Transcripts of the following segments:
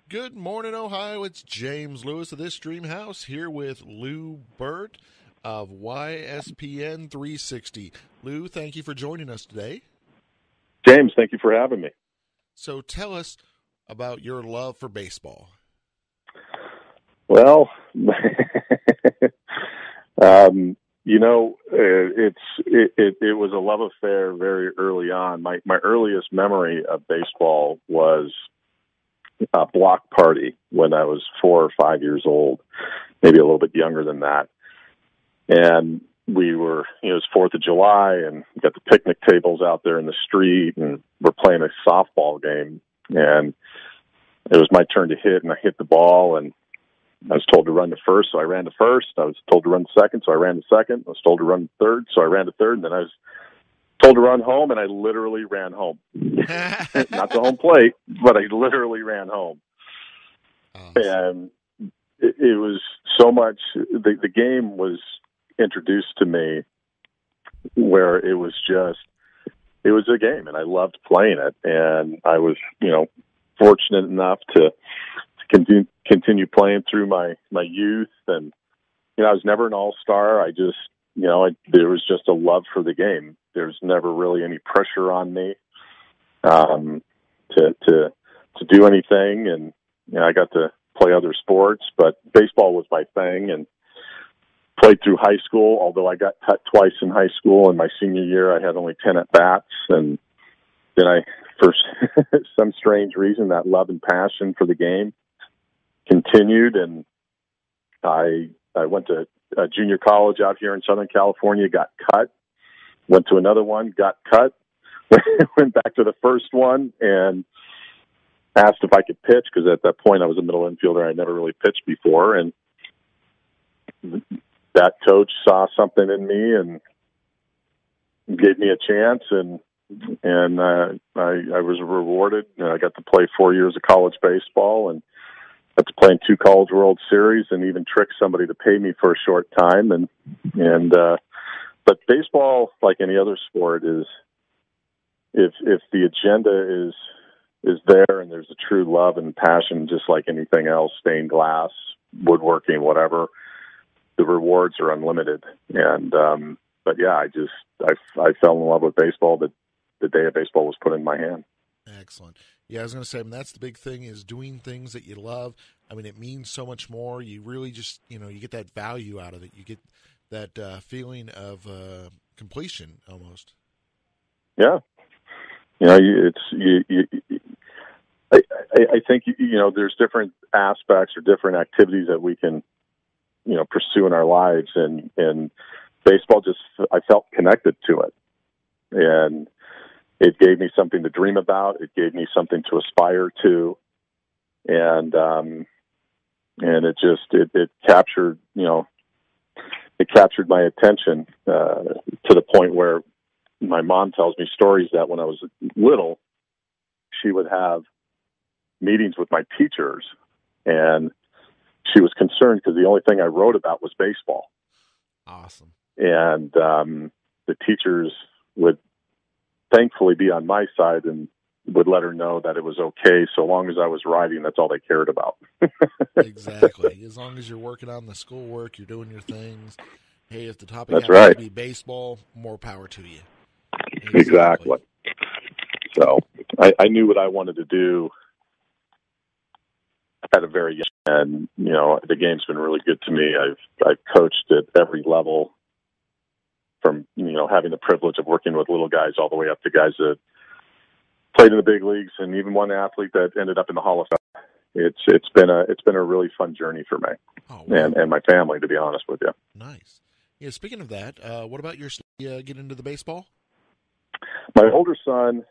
Good morning, Ohio. It's James Lewis of This Dream House here with Lou Birdt of YSPN 360. Lou, thank you for joining us today. James, thank you for having me. So tell us about your love for baseball. Well, it was a love affair very early on. My earliest memory of baseball was a block party when I was 4 or 5 years old, maybe a little bit younger than that. And it was 4th of July, and we got the picnic tables out there in the street, and we're playing a softball game. And it was my turn to hit, and I hit the ball, and I was told to run to first, so I ran to first. I was told to run to second, so I ran to second. I was told to run to third, so I ran to third, and then I was told to run home, and I literally ran home. Not to home plate, but I literally ran home. Awesome. And it was so much, the game was introduced to me where it was a game, and I loved playing it. And I was, fortunate enough to continue playing through my youth. And, I was never an all-star. I just, there was just a love for the game. There's never really any pressure on me to do anything, and I got to play other sports, but baseball was my thing, and played through high school. Although I got cut twice in high school, in my senior year, I had only 10 at bats, and then for some strange reason, that love and passion for the game continued, and I went to a junior college out here in Southern California, got cut. Went to another one, got cut, went back to the first one, and asked if I could pitch, because at that point I was a middle infielder. I never really pitched before, and that coach saw something in me and gave me a chance, and I was rewarded. I got to play 4 years of college baseball, and got to play in 2 College World Series, and even trick somebody to pay me for a short time, But baseball, like any other sport, is if the agenda is there and there's a true love and passion, just like anything else, stained glass, woodworking, whatever, the rewards are unlimited. And but yeah, I fell in love with baseball the day of baseball was put in my hand. Excellent. Yeah, I was going to say, that's the big thing, is doing things that you love. It means so much more. You really just, you get that value out of it. You get that feeling of completion almost. Yeah. I think, there's different aspects or different activities that we can, pursue in our lives. And baseball I felt connected to it. And it gave me something to dream about. It gave me something to aspire to. And it captured, it captured my attention to the point where my mom tells me stories that when I was little, she would have meetings with my teachers, and she was concerned because the only thing I wrote about was baseball. Awesome. And the teachers would thankfully be on my side and would let her know that it was okay so long as I was writing. That's all they cared about. Exactly. As long as you're working on the schoolwork, you're doing your things. Hey, if the topic That's happens right. to be baseball, more power to you. Exactly. So I knew what I wanted to do at a very young, and the game's been really good to me. I've coached at every level, from having the privilege of working with little guys all the way up to guys that played in the big leagues, and even one athlete that ended up in the Hall of Fame. It's been a really fun journey for me. Oh, wow. and my family, to be honest with you. Nice. Yeah. Speaking of that, what about your get into the baseball? My older son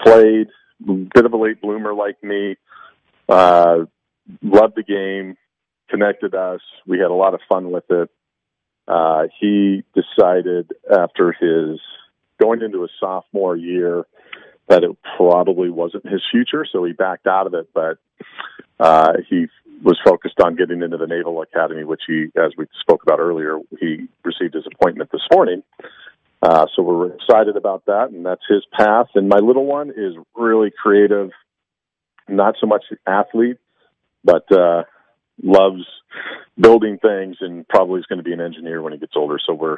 played, a bit of a late bloomer like me. Loved the game, connected us. We had a lot of fun with it. He decided after his going into his sophomore year that it probably wasn't his future, so he backed out of it. But he was focused on getting into the Naval Academy, which he, as we spoke about earlier, he received his appointment this morning. So we're excited about that, and that's his path. And my little one is really creative. not so much athlete, but loves building things, and probably is going to be an engineer when he gets older. So we're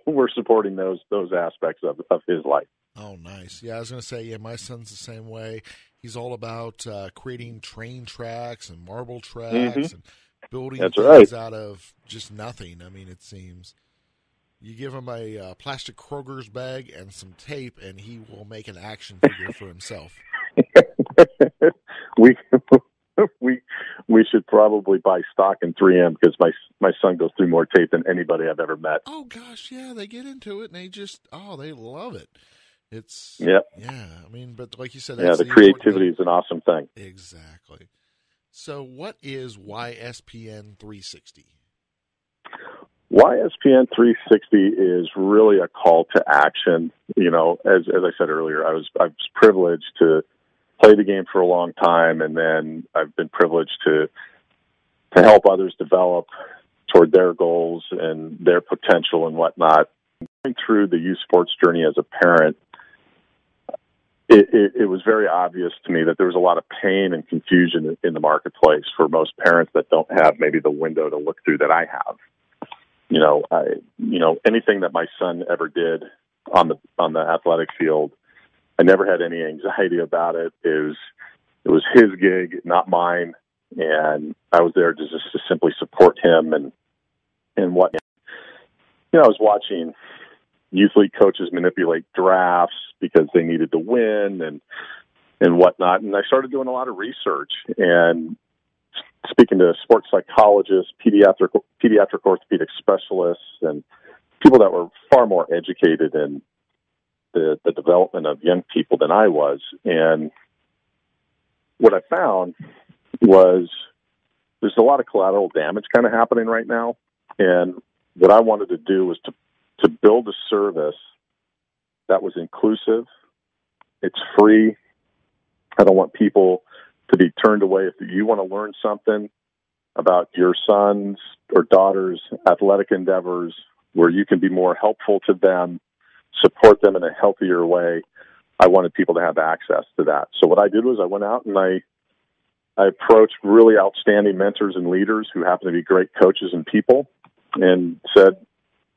we're supporting those aspects of his life. Oh, nice. Yeah, I was going to say, yeah, my son's the same way. He's all about creating train tracks and marble tracks and building things out of just nothing. I mean, it seems. You give him a plastic Kroger's bag and some tape, and he will make an action figure for himself. We should probably buy stock in 3M, because my son goes through more tape than anybody I've ever met. Oh gosh, yeah, they get into it and they love it. It's yeah. I mean, but like you said, that's the creativity is an awesome thing. Exactly. So, what is YSPN 360? YSPN 360 is really a call to action. You know, as I said earlier, I was privileged to play the game for a long time, and then I've been privileged to help others develop toward their goals and their potential and whatnot. Going through the youth sports journey as a parent, it was very obvious to me that there was a lot of pain and confusion in the marketplace for most parents that don't have maybe the window to look through that I have. Anything that my son ever did on the athletic field, I never had any anxiety about it. It was his gig, not mine, and I was there to simply support him and what. I was watching youth league coaches manipulate drafts because they needed to win and whatnot, and I started doing a lot of research and speaking to sports psychologists, pediatric orthopedic specialists, and people that were far more educated in the development of young people than I was. And what I found was there's a lot of collateral damage kind of happening right now. And what I wanted to do was to build a service that was inclusive. It's free. I don't want people to be turned away. If you want to learn something about your son's or daughter's athletic endeavors where you can be more helpful to them, support them in a healthier way, I wanted people to have access to that. So what I did was I went out and I approached really outstanding mentors and leaders who happen to be great coaches and people, and said,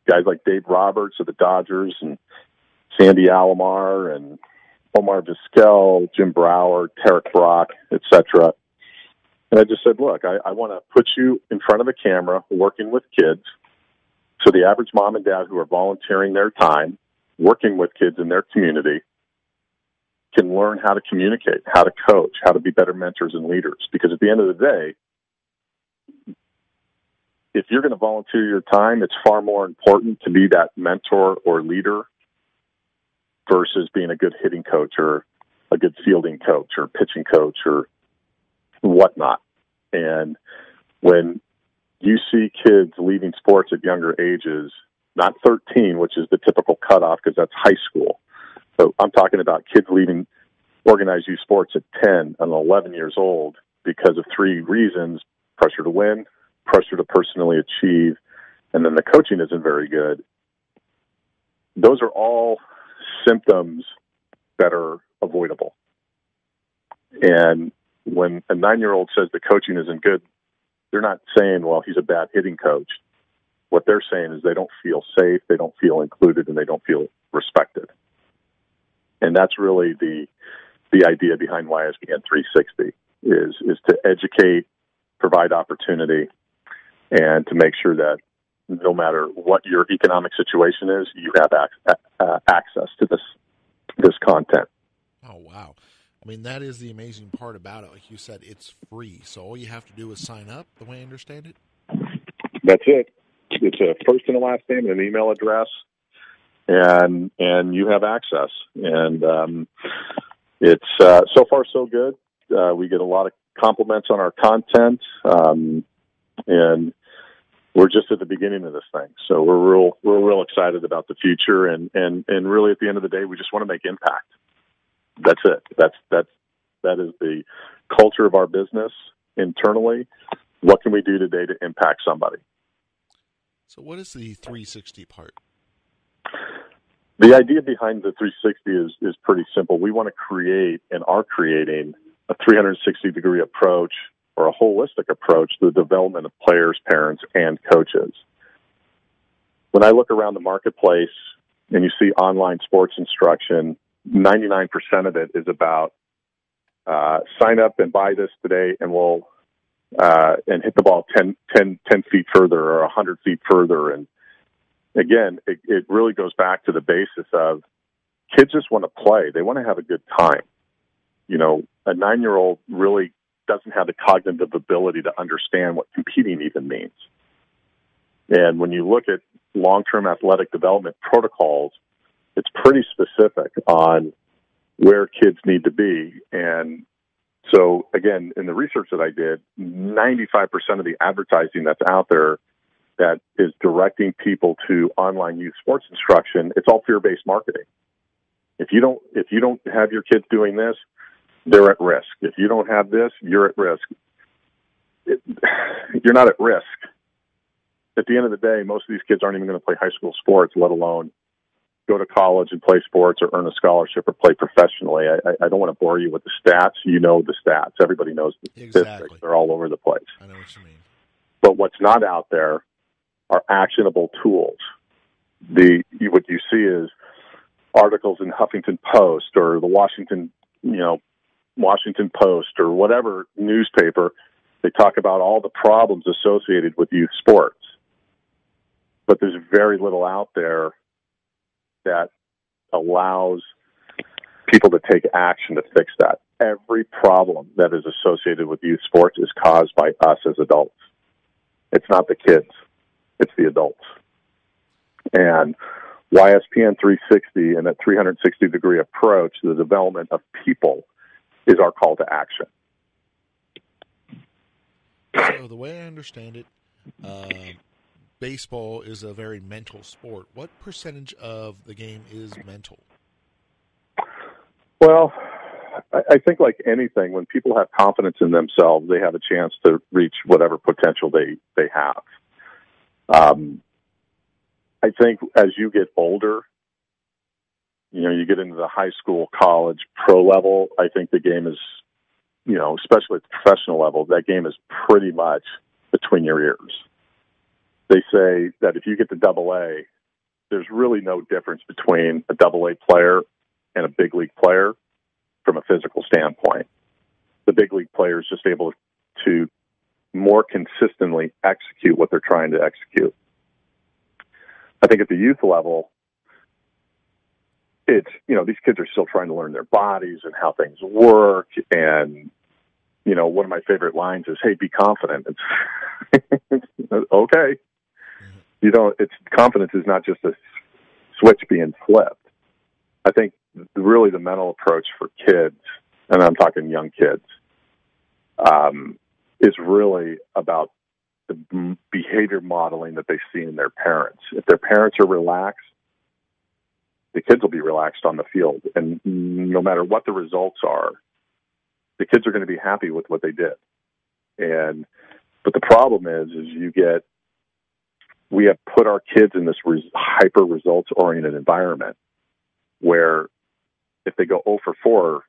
guys like Dave Roberts of the Dodgers and Sandy Alomar and Omar Vizquel, Jim Brower, Tarek Brock, etc. And I just said, look, I want to put you in front of a camera working with kids, so the average mom and dad who are volunteering their time, working with kids in their community, can learn how to communicate, how to coach, how to be better mentors and leaders. Because at the end of the day, if you're going to volunteer your time, it's far more important to be that mentor or leader versus being a good hitting coach or a good fielding coach or pitching coach or whatnot. And when you see kids leaving sports at younger ages, not 13, which is the typical cutoff because that's high school. So I'm talking about kids leaving organized youth sports at 10 and 11 years old because of three reasons: pressure to win, pressure to personally achieve, and then the coaching isn't very good. Those are all symptoms that are avoidable. And when a 9-year-old says the coaching isn't good, they're not saying, well, he's a bad hitting coach. What they're saying is they don't feel safe, they don't feel included, and they don't feel respected. And that's really the idea behind YSPN 360 is to educate, provide opportunity, and to make sure that no matter what your economic situation is, you have access to this content. Oh, wow. I mean, that is the amazing part about it. Like you said, it's free. So all you have to do is sign up, the way I understand it? That's it. It's a first and a last name and an email address, and you have access. And it's so far so good. We get a lot of compliments on our content, and we're just at the beginning of this thing. So we're real excited about the future, and really at the end of the day, we just want to make impact. That's it. That is the culture of our business internally. What can we do today to impact somebody? So what is the 360 part? The idea behind the 360 is pretty simple. We want to create and are creating a 360-degree approach or a holistic approach to the development of players, parents, and coaches. When I look around the marketplace and you see online sports instruction, 99% of it is about sign up and buy this today and we'll and hit the ball 10 feet further or 100 feet further. And again, it really goes back to the basis of kids just want to play. They want to have a good time. You know, a 9-year-old really doesn't have the cognitive ability to understand what competing even means. And when you look at long-term athletic development protocols, it's pretty specific on where kids need to be. And so, again, in the research that I did, 95% of the advertising that's out there that is directing people to online youth sports instruction, it's all fear-based marketing. If you don't have your kids doing this, they're at risk. If you don't have this, you're at risk. You're not at risk. At the end of the day, most of these kids aren't even going to play high school sports, let alone go to college and play sports or earn a scholarship or play professionally. I don't want to bore you with the stats. You know the stats. Everybody knows the statistics. Exactly. They're all over the place. I know what you mean. But what's not out there are actionable tools. What you see is articles in Huffington Post or the Washington Post or whatever newspaper. They talk about all the problems associated with youth sports. But there's very little out there that allows people to take action to fix that. Every problem that is associated with youth sports is caused by us as adults. It's not the kids. It's the adults. And YSPN 360 and that 360-degree approach to the development of people is our call to action. So the way I understand it, baseball is a very mental sport. What percentage of the game is mental? Well, I think like anything, when people have confidence in themselves, they have a chance to reach whatever potential they have. I think as you get older, you get into the high school, college, pro level, I think the game is, especially at the professional level, that game is pretty much between your ears. They say that if you get to AA, there's really no difference between a AA player and a big league player from a physical standpoint. The big league player is just able to more consistently execute what they're trying to execute. I think at the youth level, it's, these kids are still trying to learn their bodies and how things work. And, one of my favorite lines is, hey, be confident. It's okay. It's confidence is not just a switch being flipped. I think really the mental approach for kids, and I'm talking young kids, is really about the behavior modeling that they see in their parents. If their parents are relaxed, the kids will be relaxed on the field. And no matter what the results are, the kids are going to be happy with what they did. But the problem is we have put our kids in this hyper results oriented environment where if they go 0 for 4,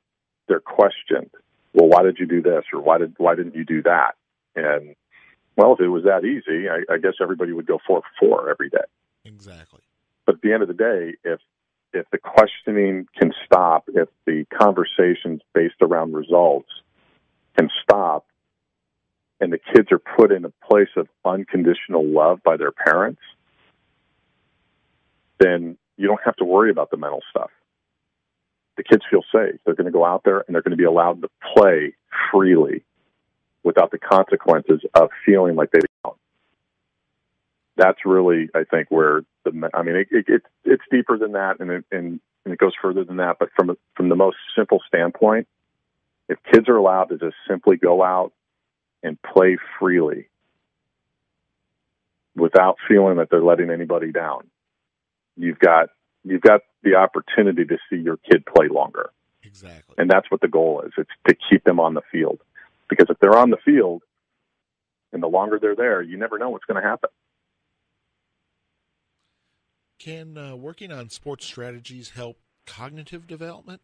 they're questioned. Well, why did you do this? Or why didn't you do that? And well, if it was that easy, I guess everybody would go 4 for 4 every day. Exactly. But at the end of the day, if the questioning can stop, if the conversations based around results can stop, and the kids are put in a place of unconditional love by their parents, then you don't have to worry about the mental stuff. The kids feel safe. They're going to go out there and they're going to be allowed to play freely without the consequences of feeling like they don't. That's really, I think, where it's deeper than that, and it goes further than that. But from the most simple standpoint, if kids are allowed to just simply go out and play freely without feeling that they're letting anybody down, you've got the opportunity to see your kid play longer. Exactly. And that's what the goal is. It's to keep them on the field. Because if they're on the field and the longer they're there, you never know what's going to happen. Can working on sports strategies help cognitive development?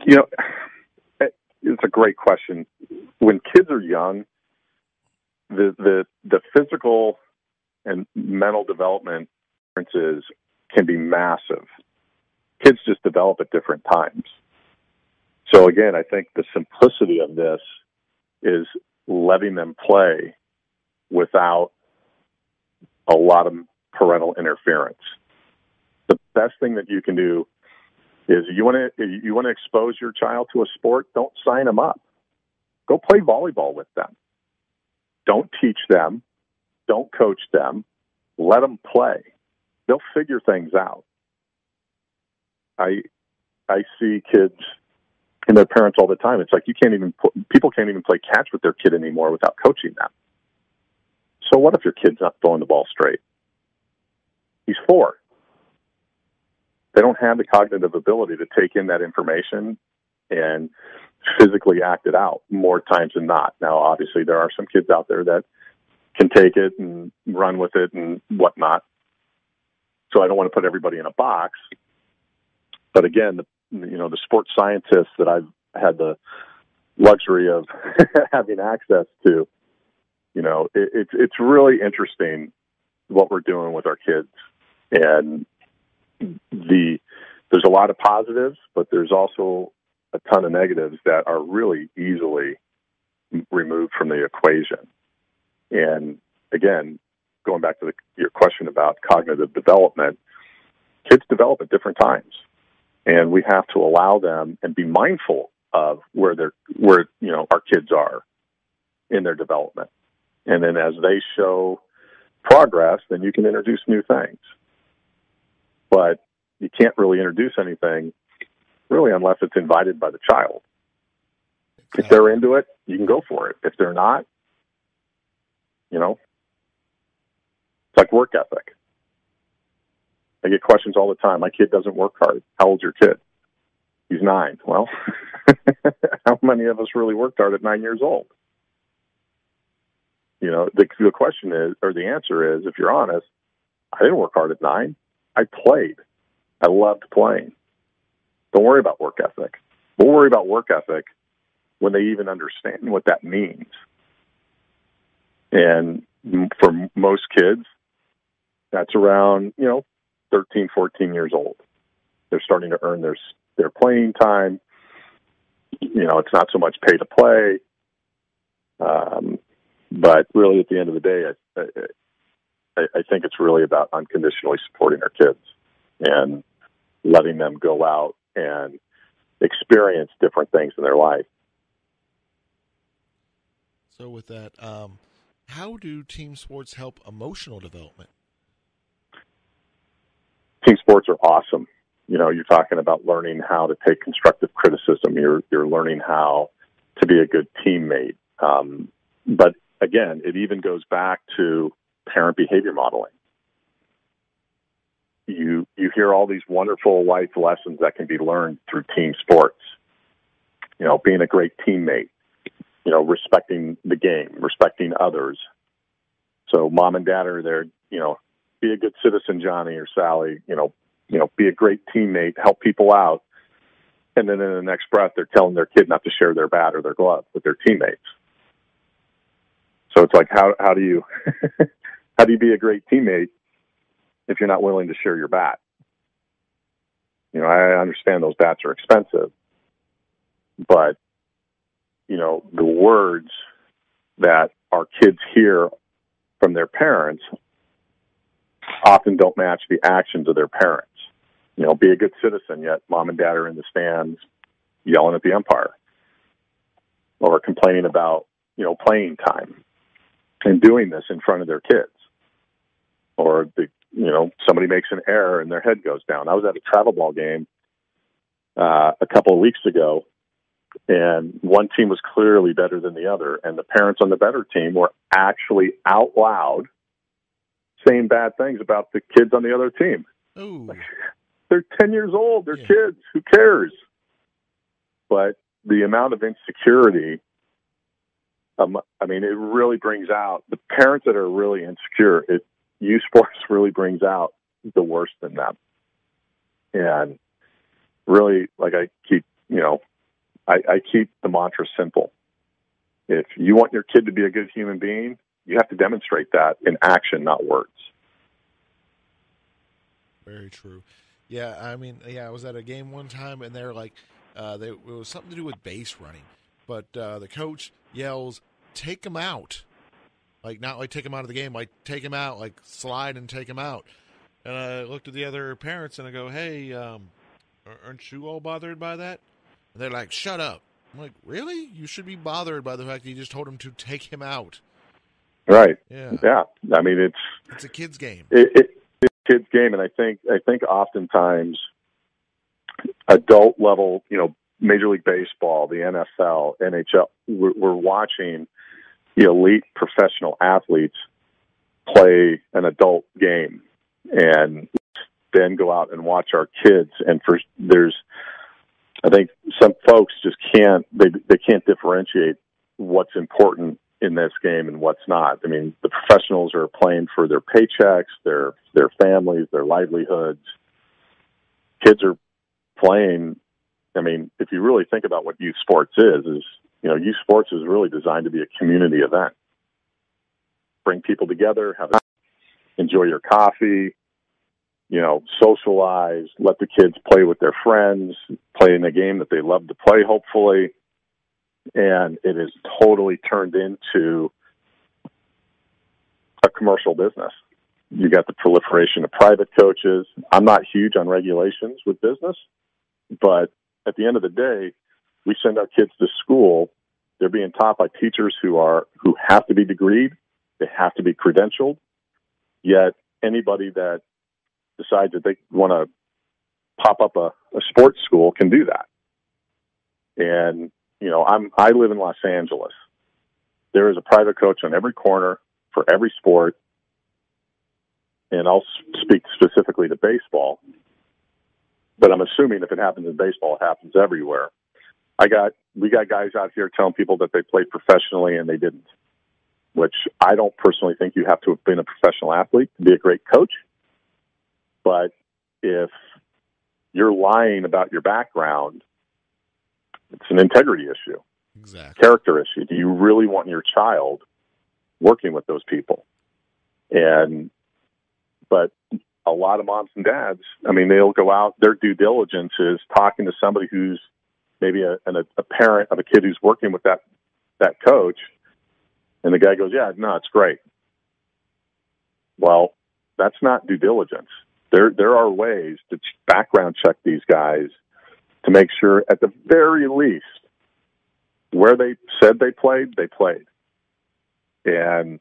you know, it's a great question. When kids are young, the physical and mental development differences can be massive. Kids just develop at different times. So again, I think the simplicity of this is letting them play without a lot of parental interference. The best thing that you can do is you want to expose your child to a sport, don't sign them up. Go play volleyball with them. Don't teach them. Don't coach them. Let them play. They'll figure things out. I see kids and their parents all the time. It's like people can't even play catch with their kid anymore without coaching them. So what if your kid's not throwing the ball straight? He's 4. They don't have the cognitive ability to take in that information and physically act it out more times than not. Now, obviously, there are some kids out there that can take it and run with it and whatnot. So I don't want to put everybody in a box. But again, the sports scientists that I've had the luxury of having access to, it's really interesting what we're doing with our kids. And there's a lot of positives, but there's also a ton of negatives that are really easily removed from the equation. And again, going back to your question about cognitive development, kids develop at different times, and we have to allow them and be mindful of where our kids are in their development. And then as they show progress, then you can introduce new things. But you can't really introduce anything really unless it's invited by the child. If they're into it, you can go for it. If they're not, it's like work ethic. I get questions all the time. My kid doesn't work hard. How old's your kid? He's 9. Well, how many of us really worked hard at 9 years old? The question is, or the answer is, if you're honest, I didn't work hard at 9. I played. I loved playing. Don't worry about work ethic. We'll worry about work ethic when they even understand what that means. And for most kids, that's around, 13, 14 years old. They're starting to earn their playing time. It's not so much pay to play. But really at the end of the day, I think it's really about unconditionally supporting our kids and letting them go out and experience different things in their life. So with that, how do team sports help emotional development? Team sports are awesome. You're talking about learning how to take constructive criticism. You're learning how to be a good teammate. But again, it even goes back to parent behavior modeling. You hear all these wonderful life lessons that can be learned through team sports. Being a great teammate, respecting the game, respecting others. So mom and dad are there, be a good citizen, Johnny or Sally, be a great teammate, help people out. And then in the next breath, they're telling their kid not to share their bat or their glove with their teammates. So it's like, how do you how do you be a great teammate if you're not willing to share your bat? I understand those bats are expensive, but the words that our kids hear from their parents often don't match the actions of their parents. Be a good citizen, yet mom and dad are in the stands yelling at the umpire or complaining about, playing time and doing this in front of their kids. Or, somebody makes an error and their head goes down. I was at a travel ball game a couple of weeks ago, and one team was clearly better than the other, and the parents on the better team were actually out loud saying bad things about the kids on the other team. Ooh. They're 10 years old. They're kids. Who cares? But the amount of insecurity, it really brings out the parents that are really insecure. Youth sports really brings out the worst in them. And really, like I keep, I keep the mantra simple. If you want your kid to be a good human being, you have to demonstrate that in action, not words. Very true. Yeah, I mean, I was at a game one time, and they're like, it was something to do with base running, but the coach yells, "Take him out!" Like, not like take him out of the game, like take him out, like slide and take him out. And I looked at the other parents and I go, "Hey, aren't you all bothered by that?" And they're like, "Shut up." I'm like, "Really? You should be bothered by the fact that you just told him to take him out." Right. Yeah. Yeah. I mean, it's a kid's game. It's a kid's game, and I think oftentimes adult level, Major League Baseball, the NFL, NHL, we're watching the elite professional athletes play an adult game, and then go out and watch our kids. And I think some folks just can't differentiate what's important in this game and what's not. I mean, the professionals are playing for their paychecks, their families, their livelihoods. Kids are playing. I mean, if you really think about what youth sports is youth sports is really designed to be a community event. Bring people together, enjoy your coffee, socialize, let the kids play with their friends, play in a game that they love to play, hopefully. And it is totally turned into a commercial business. You got the proliferation of private coaches. I'm not huge on regulations with business, but at the end of the day, we send our kids to school. They're being taught by teachers who have to be degreed. They have to be credentialed. Yet anybody that decides that they want to pop up a sports school can do that. And I live in Los Angeles. There is a private coach on every corner for every sport. And I'll speak specifically to baseball, but I'm assuming if it happens in baseball, it happens everywhere. We got guys out here telling people that they played professionally and they didn't, which I don't personally think you have to have been a professional athlete to be a great coach. But if you're lying about your background, it's an integrity issue. Exactly. Character issue. Do you really want your child working with those people? But a lot of moms and dads, I mean, they'll go out, their due diligence is talking to somebody who's maybe a parent of a kid who's working with that coach, and the guy goes, "Yeah, no, it's great." Well, that's not due diligence. There are ways to background check these guys to make sure, at the very least, where they said they played. And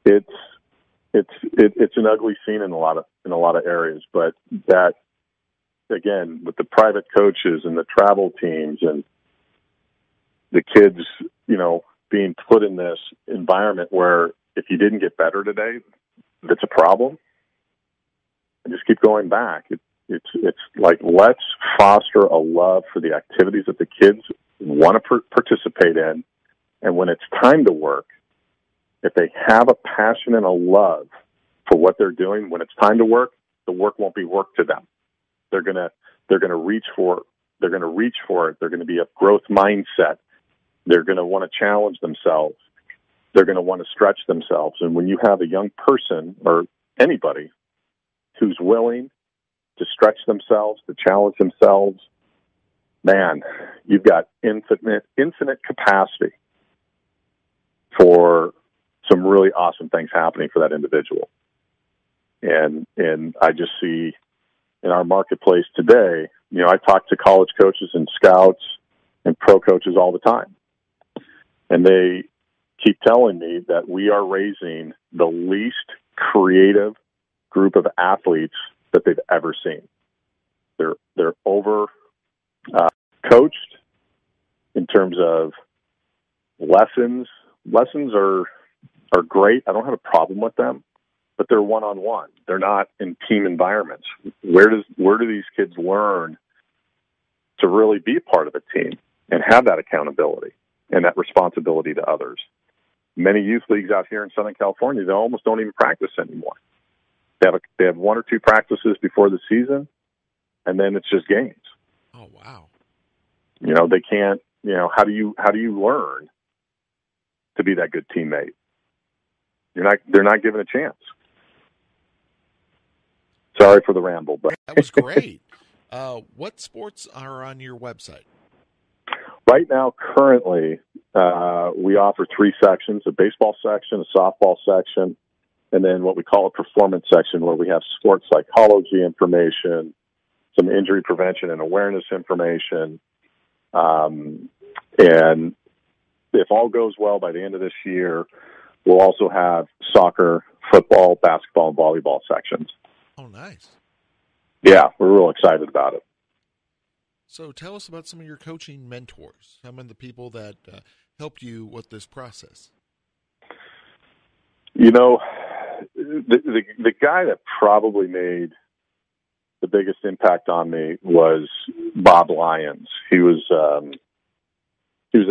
it's an ugly scene in a lot of areas, but that, again, with the private coaches and the travel teams and the kids, being put in this environment where if you didn't get better today, that's a problem. And just keep going back. It's like, let's foster a love for the activities that the kids want to participate in. And when it's time to work, if they have a passion and a love for what they're doing, when it's time to work, the work won't be work to them. They're gonna reach for it. They're gonna reach for it. They're gonna be a growth mindset. They're gonna want to challenge themselves. They're gonna want to stretch themselves. And when you have a young person or anybody who's willing to stretch themselves, to challenge themselves, man, you've got infinite capacity for some really awesome things happening for that individual. And I just see in our marketplace today, I talk to college coaches and scouts and pro coaches all the time. And they keep telling me that we are raising the least creative group of athletes that they've ever seen. They're over coached in terms of lessons. Lessons are great. I don't have a problem with them, but they're one-on-one. They're not in team environments. Where do these kids learn to really be part of a team and have that accountability and that responsibility to others? Many youth leagues out here in Southern California, they almost don't even practice anymore. They have 1 or 2 practices before the season, and then it's just games. Oh, wow. They can't. How do you learn to be that good teammate? They're not given a chance. Sorry for the ramble, but that was great. What sports are on your website? Right now, currently, we offer 3 sections: a baseball section, a softball section, and then what we call a performance section, where we have sports psychology information, some injury prevention and awareness information. And if all goes well, by the end of this year, we'll also have soccer, football, basketball, and volleyball sections. Oh, nice. Yeah, we're real excited about it. So tell us about some of your coaching mentors, some of the people that helped you with this process. The guy that probably made the biggest impact on me was Bob Lyons. He was a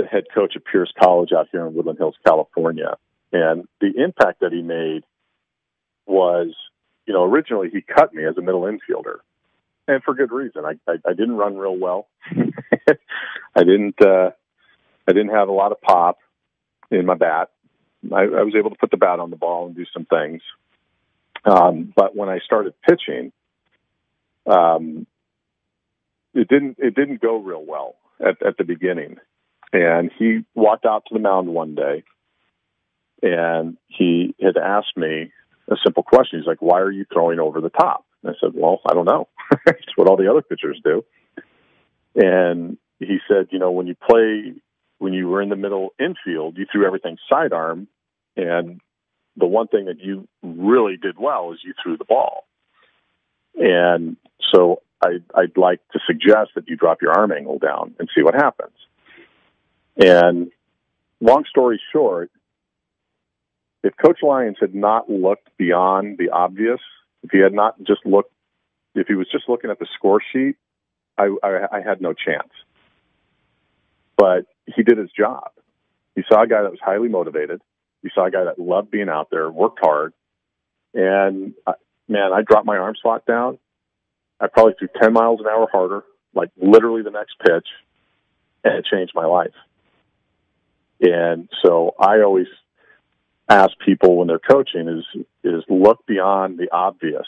head coach at Pierce College out here in Woodland Hills, California. And the impact that he made was, originally he cut me as a middle infielder, and for good reason. I didn't run real well. I didn't have a lot of pop in my bat. I was able to put the bat on the ball and do some things. But when I started pitching, it didn't go real well at the beginning. And he walked out to the mound one day, and he had asked me a simple question. He's like, "Why are you throwing over the top?" And I said, "Well, I don't know. It's what all the other pitchers do." And he said, when you were in the middle infield, you threw everything sidearm, and the one thing that you really did well is you threw the ball. And so I'd like to suggest that you drop your arm angle down and see what happens. And long story short, if Coach Lyons had not looked beyond the obvious, if he was just looking at the score sheet, I had no chance. But he did his job. He saw a guy that was highly motivated. He saw a guy that loved being out there, worked hard. And, I dropped my arm slot down. I probably threw 10 miles an hour harder, like literally the next pitch, and it changed my life. And so I always ask people when they're coaching is look beyond the obvious.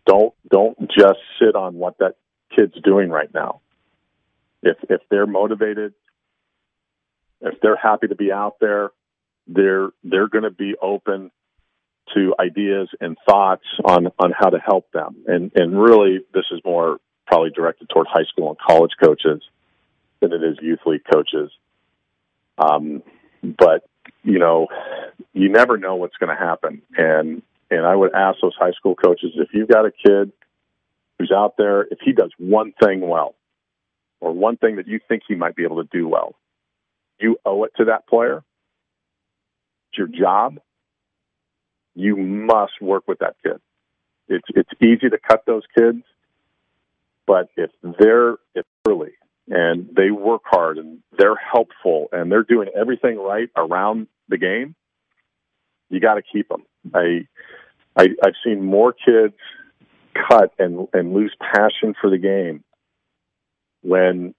Don't just sit on what that kid's doing right now. If they're motivated, if they're happy to be out there, they're going to be open to ideas and thoughts on how to help them. And really, this is more probably directed toward high school and college coaches than it is youth league coaches. But you never know what's going to happen. And I would ask those high school coaches, if you've got a kid who's out there, if he does one thing well, or one thing that you think he might be able to do well, you owe it to that player. It's your job. You must work with that kid. It's easy to cut those kids, but if they're early and they work hard and they're helpful and they're doing everything right around the game, you got to keep them. I've seen more kids cut and lose passion for the game when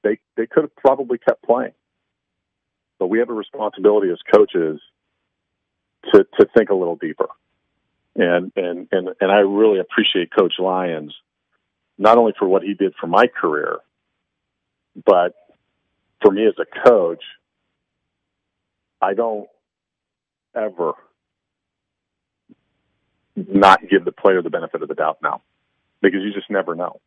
they could have probably kept playing. But we have a responsibility as coaches to think a little deeper. And I really appreciate Coach Lyons, not only for what he did for my career, but for me as a coach. I don't ever not give the player the benefit of the doubt now, because you just never know.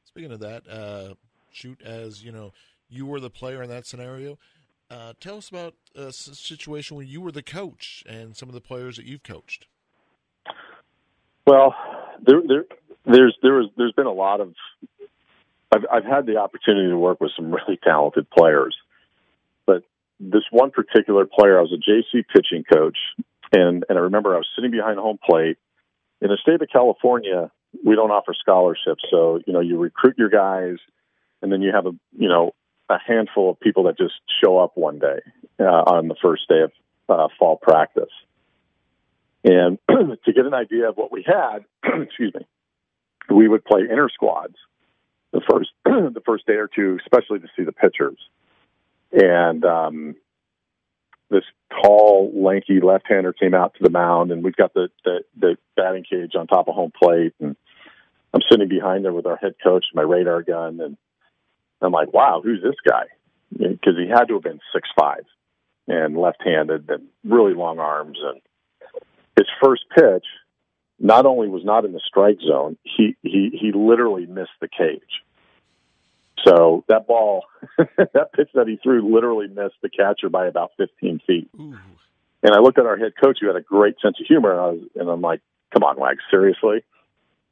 Speaking of that, shoot, as you were the player in that scenario. Tell us about a situation where you were the coach and some of the players that you've coached. Well, there's been a lot of. I've had the opportunity to work with some really talented players, but this one particular player, I was a JC pitching coach, and I remember I was sitting behind home plate. In the state of California, we don't offer scholarships, so you recruit your guys, and then you have a handful of people that just show up one day on the first day of fall practice. And to get an idea of what we had, excuse me, we would play inter squads the first day or two, especially to see the pitchers. And this tall, lanky left-hander came out to the mound, and we've got the batting cage on top of home plate, and I'm sitting behind there with our head coach, my radar gun, and I'm like, wow, who's this guy? Because he had to have been 6'5" and left-handed and really long arms. And his first pitch not only was not in the strike zone, he literally missed the cage. So that ball, that pitch that he threw literally missed the catcher by about 15 feet. Ooh. And I looked at our head coach, who had a great sense of humor, and I'm like, come on, Wags, seriously?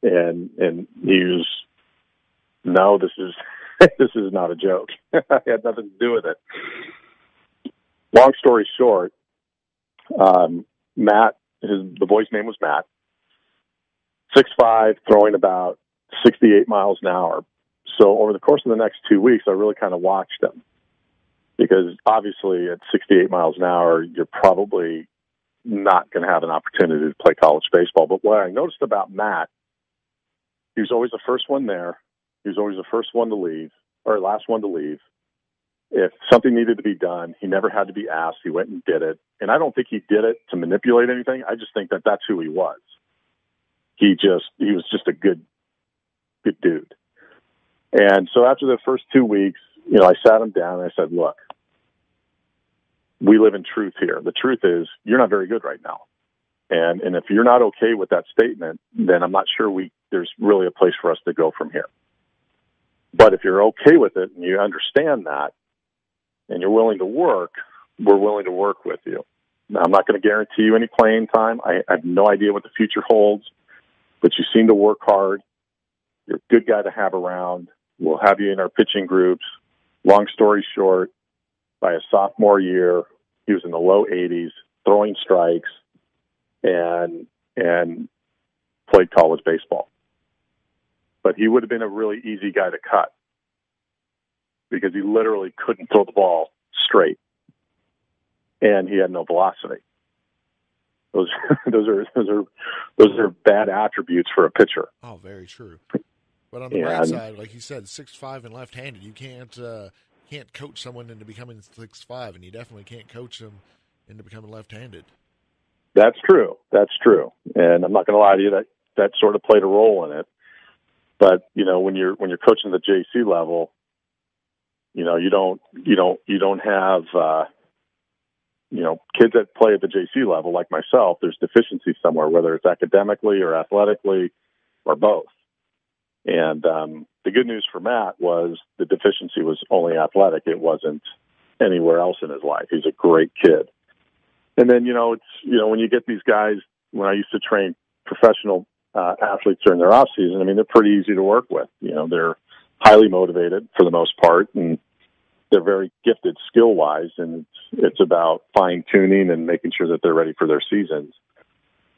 And he was, no, this is not a joke. I had nothing to do with it. Long story short, Matt, the boy's name was Matt, 6'5", throwing about 68 miles an hour. So over the course of the next 2 weeks, I really kind of watched him, because obviously at 68 miles an hour, you're probably not going to have an opportunity to play college baseball. But what I noticed about Matt, he was always the first one there. He was always the first one to leave, or last one to leave. If something needed to be done, he never had to be asked. He went and did it. And I don't think he did it to manipulate anything. I just think that that's who he was. He was just a good dude. And so after the first 2 weeks, I sat him down and I said, look, we live in truth here. The truth is you're not very good right now. And if you're not okay with that statement, then I'm not sure there's really a place for us to go from here. But if you're okay with it and you understand that and you're willing to work, we're willing to work with you. Now, I'm not going to guarantee you any playing time. I have no idea what the future holds, but you seem to work hard. You're a good guy to have around. We'll have you in our pitching groups. Long story short, by his sophomore year, he was in the low 80s, throwing strikes, and played college baseball. But he would have been a really easy guy to cut, because he literally couldn't throw the ball straight, and he had no velocity. Those are bad attributes for a pitcher. Oh, very true. But on the right side, like you said, 6'5" and left-handed, you can't coach someone into becoming 6'5", and you definitely can't coach them into becoming left-handed. That's true. And I'm not going to lie to you, that sort of played a role in it. But when you're coaching the JC level, you don't have kids that play at the JC level like myself. There's deficiencies somewhere, whether it's academically or athletically or both. And the good news for Matt was the deficiency was only athletic. It wasn't anywhere else in his life. He's a great kid. And then when you get these guys, when I used to train professional athletes during their off season, I mean, they're pretty easy to work with. They're highly motivated for the most part, and they're very gifted skill wise, and it's about fine tuning and making sure that they're ready for their seasons.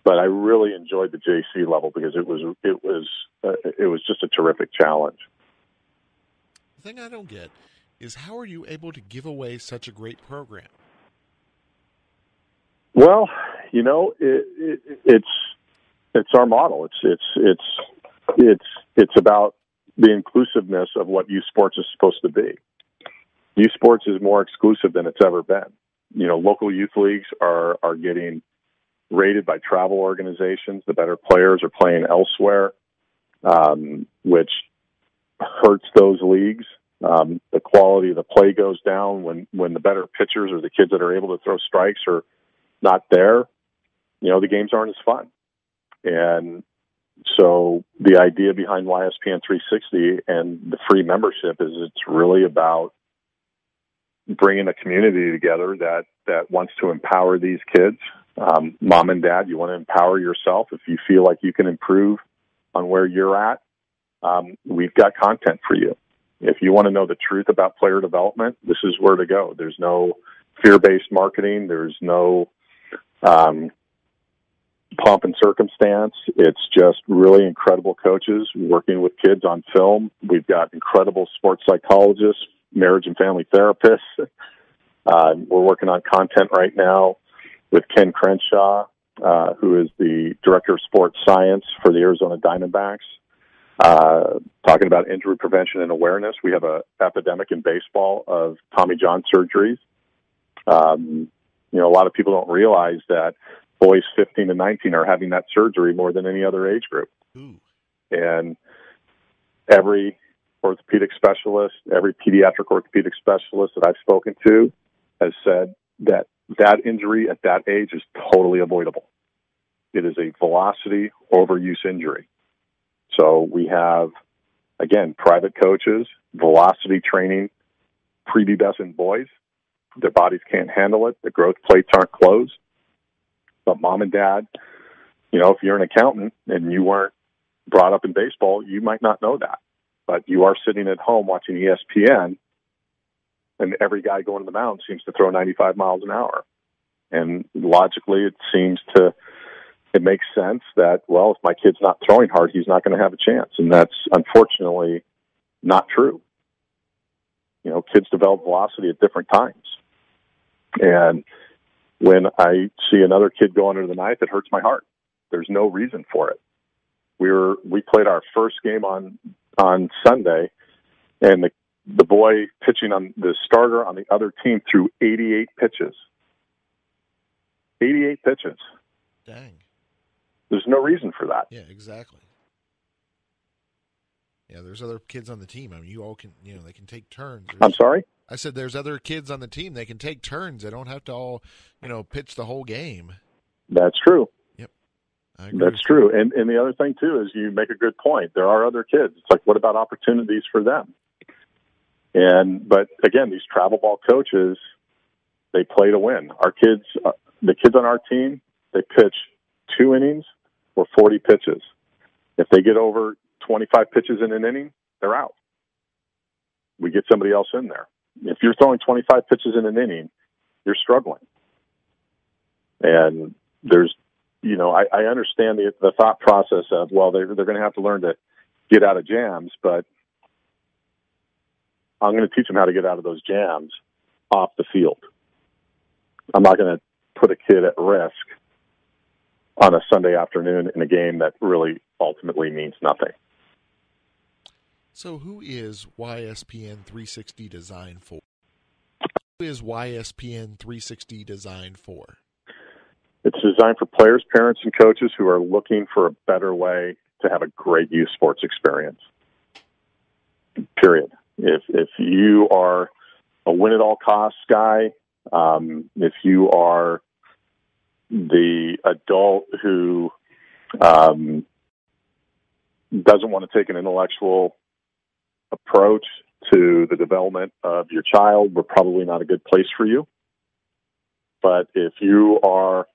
But I really enjoyed the JC level because it was just a terrific challenge. The thing I don't get is, how are you able to give away such a great program? Well, it's our model. It's about the inclusiveness of what youth sports is supposed to be. Youth sports is more exclusive than it's ever been. Local youth leagues are getting rated by travel organizations. The better players are playing elsewhere, which hurts those leagues. The quality of the play goes down when the better pitchers or the kids that are able to throw strikes are not there. The games aren't as fun. And so the idea behind YSPN 360 and the free membership is it's really about bringing a community together that wants to empower these kids. Mom and dad, you want to empower yourself. If you feel like you can improve on where you're at, we've got content for you. If you want to know the truth about player development, this is where to go. There's no fear-based marketing. There's no pomp and circumstance. It's just really incredible coaches working with kids on film. We've got incredible sports psychologists, marriage and family therapists. We're working on content right now with Ken Crenshaw who is the director of sports science for the Arizona Diamondbacks, talking about injury prevention and awareness. We have an epidemic in baseball of Tommy John surgeries. A lot of people don't realize that boys 15 to 19 are having that surgery more than any other age group. Ooh. And every orthopedic specialist, every pediatric orthopedic specialist that I've spoken to has said that injury at that age is totally avoidable. It is a velocity overuse injury. So we have, again, private coaches, velocity training prepubescent boys. Their bodies can't handle it. The growth plates aren't closed. But mom and dad, if you're an accountant and you weren't brought up in baseball, you might not know that. But you are sitting at home watching ESPN, and every guy going to the mound seems to throw 95 miles an hour. And logically, it makes sense that, well, if my kid's not throwing hard, he's not going to have a chance. And that's unfortunately not true. Kids develop velocity at different times. And when I see another kid go under the knife, it hurts my heart. There's no reason for it. We played our first game on Sunday, and the boy pitching on the starter on the other team threw 88 pitches. 88 pitches. Dang. There's no reason for that. Yeah, exactly. Yeah, there's other kids on the team. I mean, you all can, they can take turns. I'm sorry? I said there's other kids on the team. They can take turns. They don't have to all, pitch the whole game. That's true. Yep. I agree. That's true. And the other thing, too, is you make a good point. There are other kids. It's like, what about opportunities for them? But again, these travel ball coaches, they play to win. Our kids, the kids on our team, they pitch 2 innings or 40 pitches. If they get over 25 pitches in an inning, they're out. We get somebody else in there. If you're throwing 25 pitches in an inning, you're struggling. And there's, I understand the thought process of, well, they're going to have to learn to get out of jams, but I'm going to teach them how to get out of those jams off the field. I'm not going to put a kid at risk on a Sunday afternoon in a game that really ultimately means nothing. So who is YSPN 360 designed for? Who is YSPN 360 designed for? It's designed for players, parents, and coaches who are looking for a better way to have a great youth sports experience. Period. If you are a win-at-all-costs guy, if you are the adult who doesn't want to take an intellectual approach to the development of your child, we're probably not a good place for you. But if you are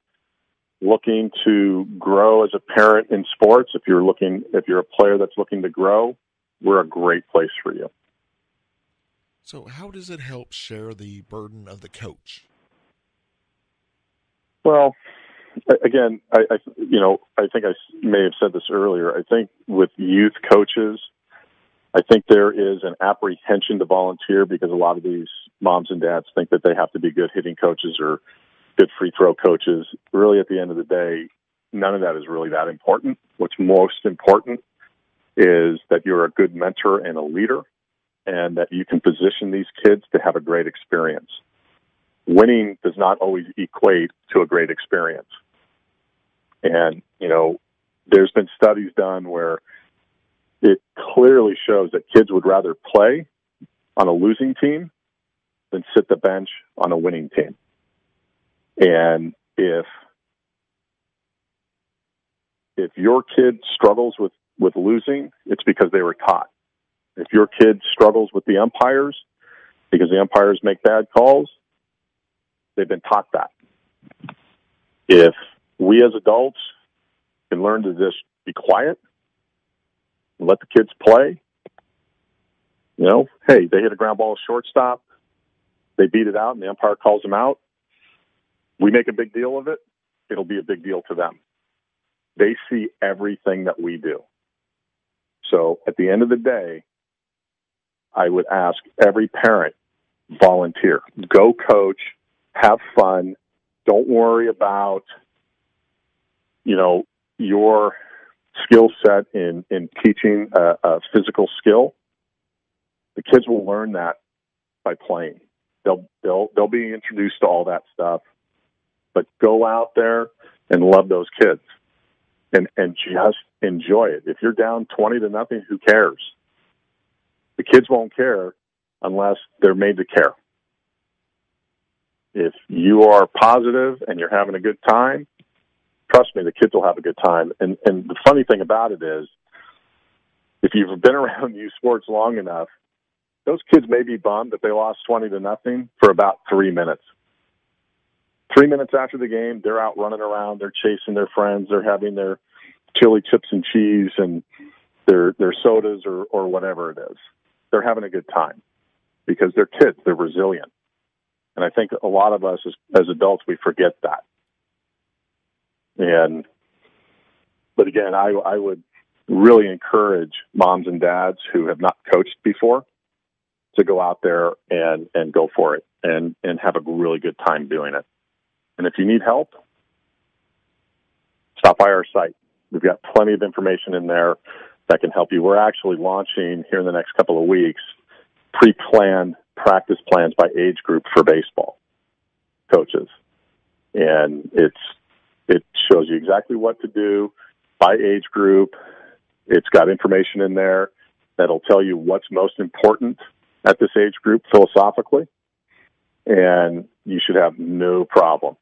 looking to grow as a parent in sports, if you're a player that's looking to grow, we're a great place for you. So how does it help share the burden of the coach? Well, again, I think I may have said this earlier. I think with youth coaches, I think there is an apprehension to volunteer because a lot of these moms and dads think that they have to be good hitting coaches or good free throw coaches. Really, at the end of the day, none of that is really that important. What's most important is that you're a good mentor and a leader, and that you can position these kids to have a great experience. Winning does not always equate to a great experience. And, there's been studies done where it clearly shows that kids would rather play on a losing team than sit the bench on a winning team. And if your kid struggles with losing, it's because they were taught. If your kid struggles with the umpires because the umpires make bad calls, they've been taught that. If we as adults can learn to just be quiet and let the kids play, hey, they hit a ground ball shortstop, they beat it out, and the umpire calls them out. We make a big deal of it, it'll be a big deal to them. They see everything that we do. So at the end of the day, I would ask every parent, volunteer. Go coach, have fun. Don't worry about your skill set in teaching a physical skill, the kids will learn that by playing. They'll be introduced to all that stuff, but go out there and love those kids and just enjoy it. If you're down 20-0, who cares? The kids won't care unless they're made to care. If you are positive and you're having a good time, trust me, the kids will have a good time. And the funny thing about it is, if you've been around youth sports long enough, those kids may be bummed that they lost 20-0 for about 3 minutes. 3 minutes after the game, they're out running around, they're chasing their friends, they're having their chili chips and cheese and their sodas or whatever it is. They're having a good time because they're kids, they're resilient. And I think a lot of us as adults, we forget that. But again, I would really encourage moms and dads who have not coached before to go out there and go for it and have a really good time doing it. And if you need help, stop by our site. We've got plenty of information in there that can help you. We're actually launching here in the next couple of weeks pre-planned practice plans by age group for baseball coaches. And it shows you exactly what to do by age group. It's got information in there that'll tell you what's most important at this age group philosophically, and you should have no problem.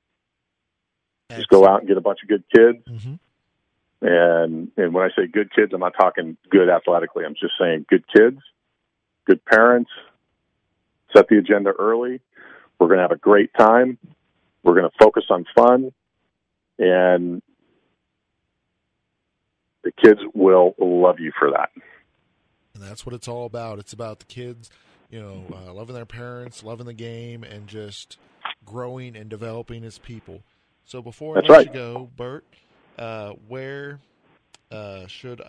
Just go out and get a bunch of good kids. Mm-hmm. And when I say good kids, I'm not talking good athletically. I'm just saying good kids, good parents. Set the agenda early. We're going to have a great time. We're going to focus on fun, and the kids will love you for that. And that's what it's all about. It's about the kids, loving their parents, loving the game, and just growing and developing as people. So before I let you go, Bert, where should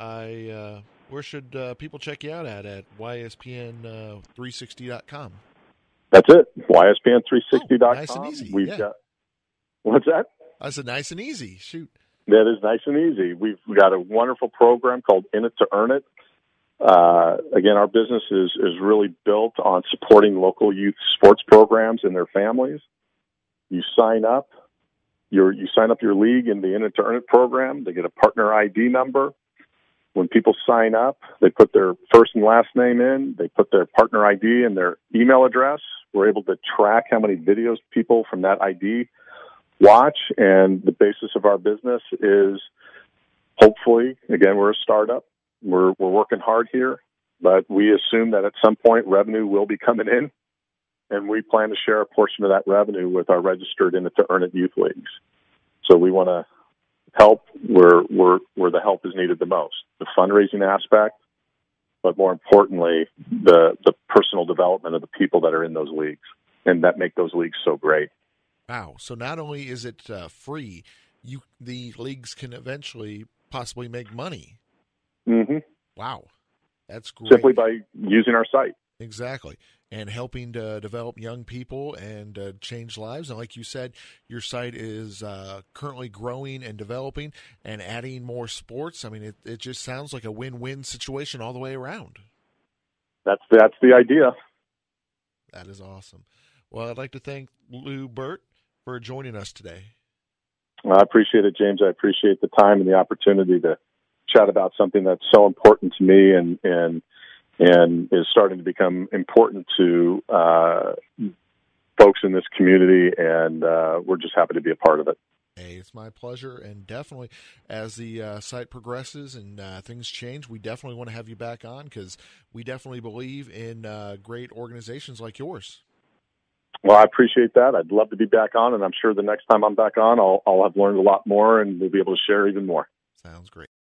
people check you out at YSPN360.com? That's it. YSPN360.com. Oh, nice and easy. We've got. What's that? I said nice and easy. Shoot. That is nice and easy. We've got a wonderful program called In It to Earn It. Again, our business is really built on supporting local youth sports programs and their families. You sign up. You sign up your league in the In It to Earn It program. They get a partner ID number. When people sign up, they put their first and last name in. They put their partner ID and their email address. We're able to track how many videos people from that ID watch. And the basis of our business is, hopefully, again, we're a startup. We're working hard here, but we assume that at some point revenue will be coming in, and we plan to share a portion of that revenue with our registered In It to Earn It youth leagues. So we want to help where the help is needed the most, the fundraising aspect, but more importantly, the personal development of the people that are in those leagues and that make those leagues so great. Wow. So not only is it free, the leagues can eventually possibly make money. Mm-hmm. Wow. That's great. Simply by using our site. Exactly. And helping to develop young people and change lives. And like you said, your site is currently growing and developing and adding more sports. I mean, it just sounds like a win-win situation all the way around. That's the idea. That is awesome. Well, I'd like to thank Lou Birdt for joining us today. Well, I appreciate it, James. I appreciate the time and the opportunity to chat about something that's so important to me and is starting to become important to folks in this community, and we're just happy to be a part of it. Hey, it's my pleasure, and definitely as the site progresses and things change, we definitely want to have you back on because we definitely believe in great organizations like yours. Well, I appreciate that. I'd love to be back on, and I'm sure the next time I'm back on, I'll have learned a lot more, and we'll be able to share even more. Sounds great.